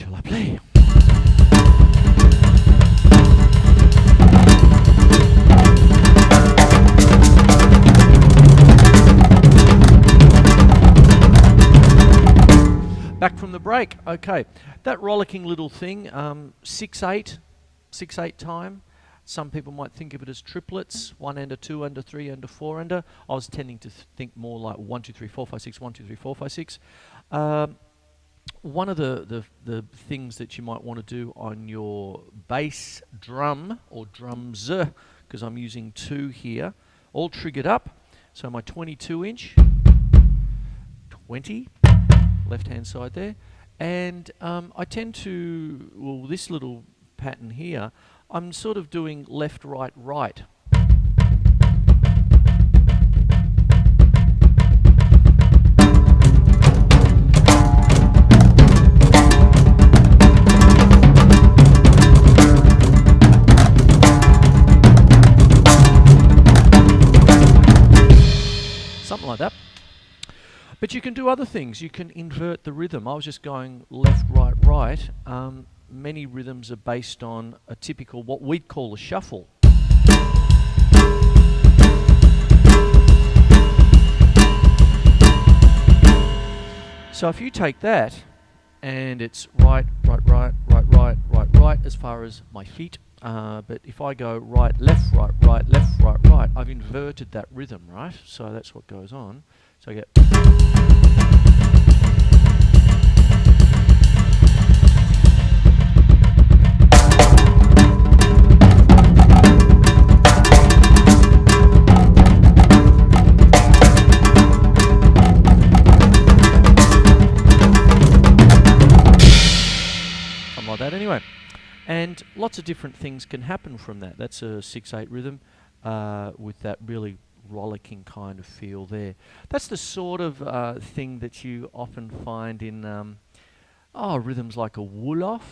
Shall I play? Back from the break. Okay, that rollicking little thing, 6/8 time. Some people might think of it as triplets, 1-ender, 2-ender, 3-ender, 4-ender. I was tending to think more like 1, 2, 3, 4, 5, 6, 1, 2, 3, 4, 5, 6. One of the things that you might want to do on your bass drum or drums, because I'm using 2 here, all triggered up. So my 22-inch, 20, left-hand side there. And I tend to, well, this little pattern here, I'm sort of doing left, right, right. Something like that. But you can do other things. You can invert the rhythm. I was just going left, right, right. Many rhythms are based on a typical, what we'd call a shuffle. So if you take that, and it's right, right, right, right, right, right, right, as far as my feet. But if I go right, left, right, right, left, right, right, I've inverted that rhythm, right? So that's what goes on. So I get... Something like that anyway. And lots of different things can happen from that. That's a 6/8 rhythm with that really rollicking kind of feel there. That's the sort of thing that you often find in rhythms like a Wolof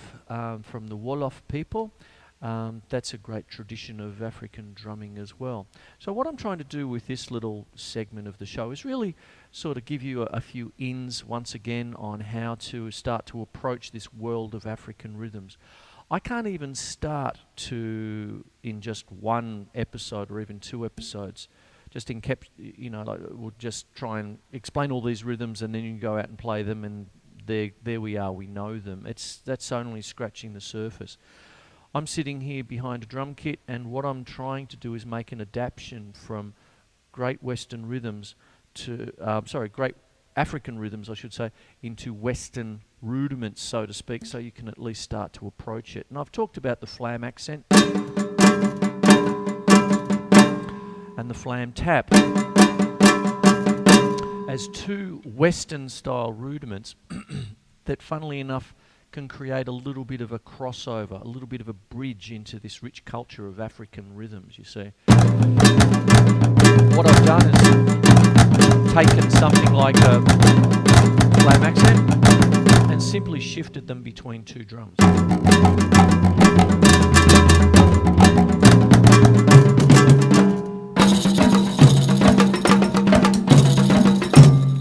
from the Wolof people. That's a great tradition of African drumming as well. So what I'm trying to do with this little segment of the show is really sort of give you a few ins once again on how to start to approach this world of African rhythms. I can't even start to, in just one episode or even 2 episodes, just we'll just try and explain all these rhythms and then you can go out and play them and there we are, we know them. That's only scratching the surface. I'm sitting here behind a drum kit and what I'm trying to do is make an adaptation from great Western rhythms to, great African rhythms I should say, into Western rudiments so to speak, so you can at least start to approach it. And I've talked about the flam accent and the flam tap as 2 Western style rudiments that funnily enough can create a little bit of a crossover, a little bit of a bridge into this rich culture of African rhythms, you see. What I've done is taken something like a flam accent and simply shifted them between 2 drums.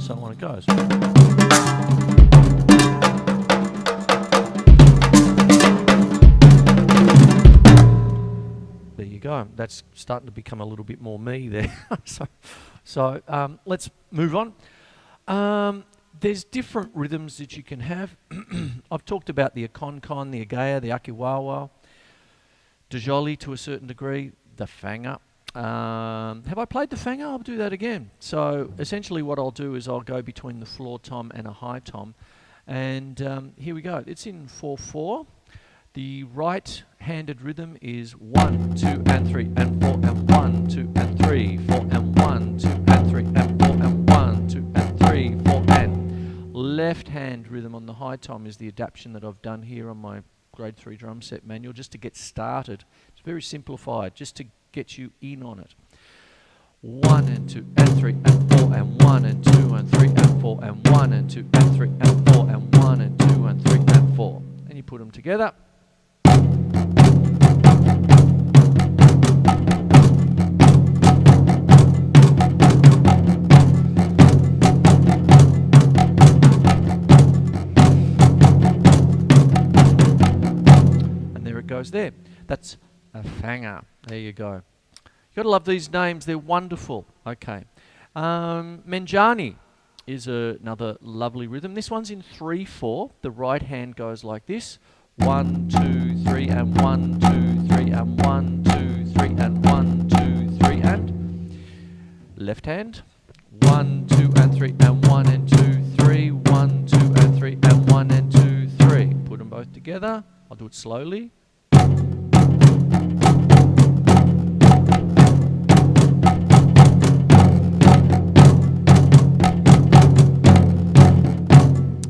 So on it goes. There you go. That's starting to become a little bit more me there. So let's move on. There's different rhythms that you can have. I've talked about the Aconcon, the Agaya, the Akiwowo, Djoli to a certain degree, the Fanga. Have I played the Fanga? I'll do that again. So essentially what I'll do is I'll go between the floor tom and a high tom. And here we go. It's in 4/4. The right-handed rhythm is 1, 2, and 3, and 4, and 1, 2, and 3, 4, and 1, 2, and 3, and 4, and 1, 2, and 3, 4, and left-hand rhythm on the high tom is the adaptation that I've done here on my grade 3 drum set manual just to get started. It's very simplified, just to get you in on it. 1 and 2 and 3 and 4 and 1 and 2 and 3 and 4 and 1 and 2 and 3 and 4 and 1 and 2 and 3 and 4. And you put them together. goes there. That's a fanger. There you go. You've got to love these names. They're wonderful. Okay. Menjani is another lovely rhythm. This one's in 3/4. The right hand goes like this. 1, 2, 3, and 1, 2, 3, and 1, 2, 3, and 1, 2, 3, and left hand. 1, 2, and 3, and 1, and 2, 3. 1, 2, and 3, and 1, and 2, 3. Put them both together. I'll do it slowly.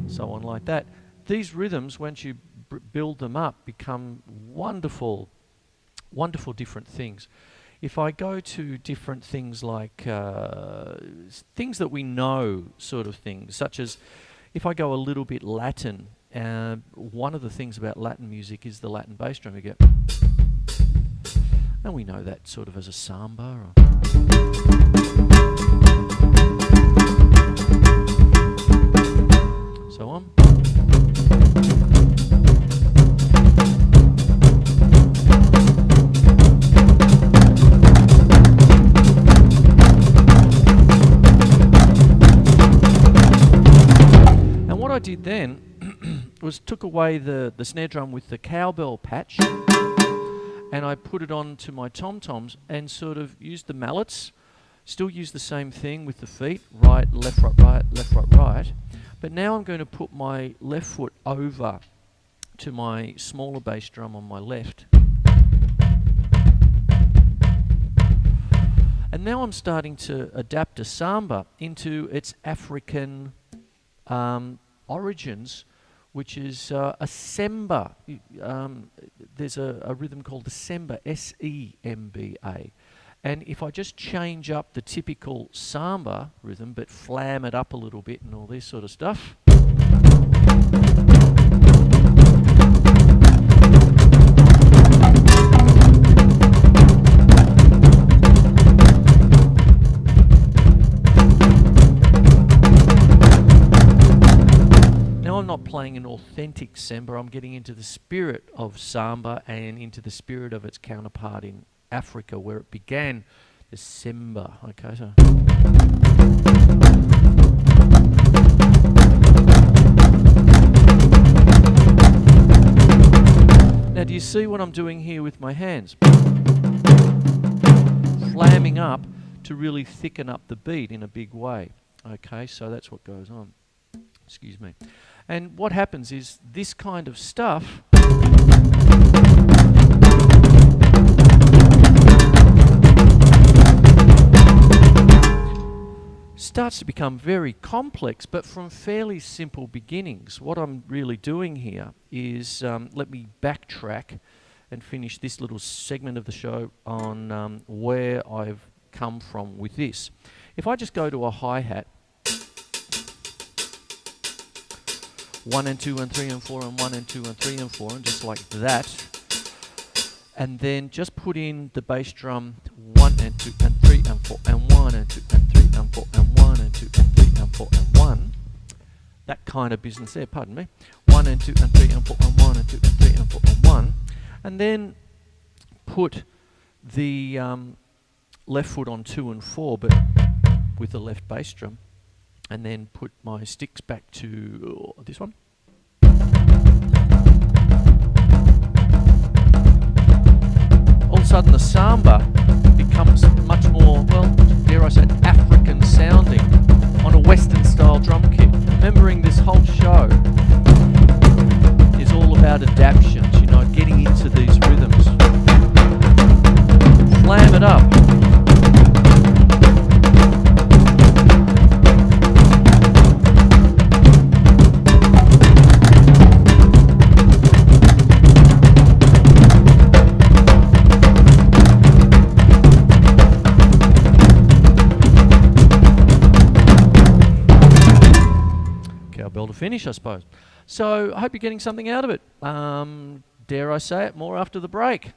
So on like that. These rhythms, once you build them up, become wonderful, wonderful different things. If I go to different things like things that we know sort of things, such as if I go a little bit Latin, one of the things about Latin music is the Latin bass drum. You get, and we know that sort of as a samba. So on. And what I did then was took away the snare drum with the cowbell patch, and I put it onto my tom-toms and sort of used the mallets. Still use the same thing with the feet, right, left, right, left, right. But now I'm going to put my left foot over to my smaller bass drum on my left. And now I'm starting to adapt a samba into its African origins, which is a semba. There's a rhythm called the semba, S-E-M-B-A. And if I just change up the typical samba rhythm, but flam it up a little bit and all this sort of stuff. Now I'm not playing an authentic samba, I'm getting into the spirit of samba and into the spirit of its counterpart in Africa, where it began, the semba. Okay, so now do you see what I'm doing here with my hands? Flamming up to really thicken up the beat in a big way. Okay, so that's what goes on. Excuse me. And what happens is this kind of stuff starts to become very complex, but from fairly simple beginnings. What I'm really doing here is, let me backtrack and finish this little segment of the show on where I've come from with this. If I just go to a hi-hat, 1 and 2 and 3 and 4 and 1 and 2 and 3 and 4, and just like that, and then just put in the bass drum 1 and 2 and 3 and 4 and 1 and 2 and 3 and 4 and 1 and 2 and 3 and 4 and 1. That kind of business there, pardon me. 1 and 2 and 3 and 4 and 1 and 2 and 3 and 4 and 1. And then put the left foot on 2 and 4, but with the left bass drum. And then put my sticks back to this one. All of a sudden the samba becomes much more, well, dare I say, African sounding on a Western style drum kit. Remembering this whole show is all about adaptions, you know, getting into these rhythms. Flam it up. To finish, I suppose. So I hope you're getting something out of it. Dare I say it, more after the break.